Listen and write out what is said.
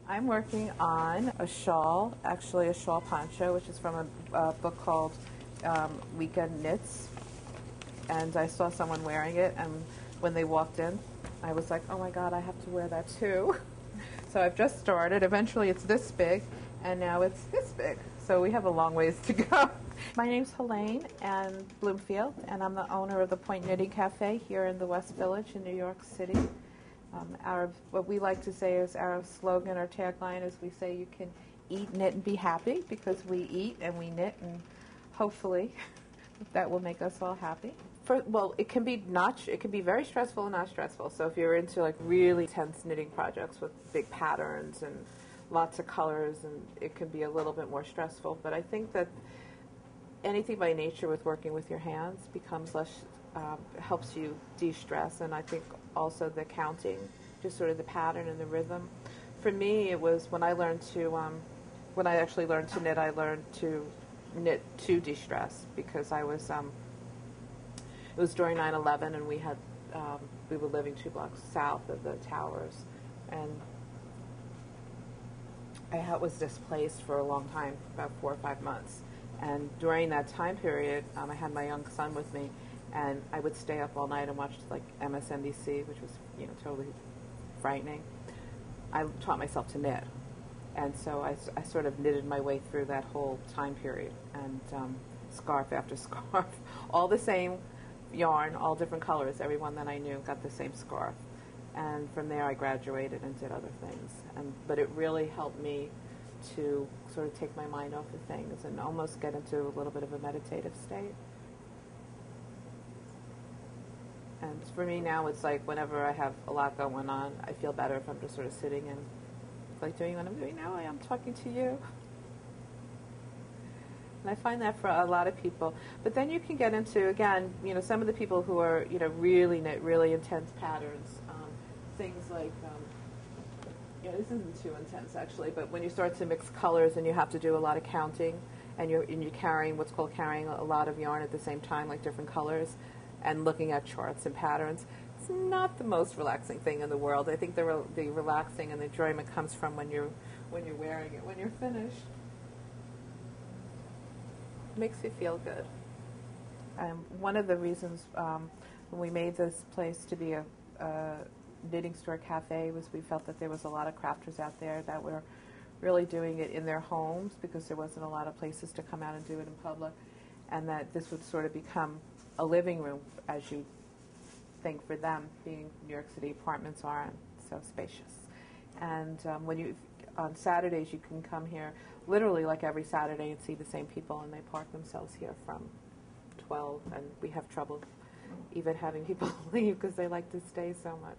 I'm working on a shawl, actually a shawl poncho, which is from a book called Weekend Knits. And I saw someone wearing it, and when they walked in, I was like, oh my God, I have to wear that too. So I've just started. Eventually it's this big, and now it's this big. So we have a long ways to go. My name's Helene and Bloomfield, and I'm the owner of the Point Knitting Cafe here in the West Village in New York City. What we like to say is our slogan or tagline is we say you can eat, knit, and be happy, because we eat and we knit, and hopefully that will make us all happy. It can be very stressful and not stressful. So if you're into like really intense knitting projects with big patterns and lots of colors, and it can be a little bit more stressful. But I think that anything by nature with working with your hands becomes less, helps you de-stress. And I think also the counting, just sort of the pattern and the rhythm. For me, it was when I actually learned to knit, I learned to knit to de-stress, because it was during 9/11, and we were living 2 blocks south of the towers, and I was displaced for a long time, about 4 or 5 months. And during that time period, I had my young son with me, and I would stay up all night and watch like MSNBC, which was totally frightening. I taught myself to knit, and so I sort of knitted my way through that whole time period, and scarf after scarf, all the same yarn, all different colors. Everyone that I knew got the same scarf, and from there I graduated and did other things. But it really helped me to sort of take my mind off of things and almost get into a little bit of a meditative state. And for me now, it's like whenever I have a lot going on, I feel better if I'm just sort of sitting and like doing what I'm doing now. I am talking to you. And I find that for a lot of people. But then you can get into, again, some of the people who are, really knit really intense patterns. Things like, this isn't too intense actually, but when you start to mix colors and you have to do a lot of counting, and you're carrying carrying a lot of yarn at the same time, like different colors, and looking at charts and patterns, it's not the most relaxing thing in the world. I think the relaxing and the enjoyment comes from when you're wearing it, when you're finished. It makes you feel good. One of the reasons when we made this place to be a knitting store cafe was we felt that there was a lot of crafters out there that were really doing it in their homes, because there wasn't a lot of places to come out and do it in public, and that this would sort of become a living room, as you think, for them, being New York City apartments are so spacious. And on Saturdays you can come here literally like every Saturday and see the same people, and they park themselves here from 12, and we have trouble even having people leave because they like to stay so much.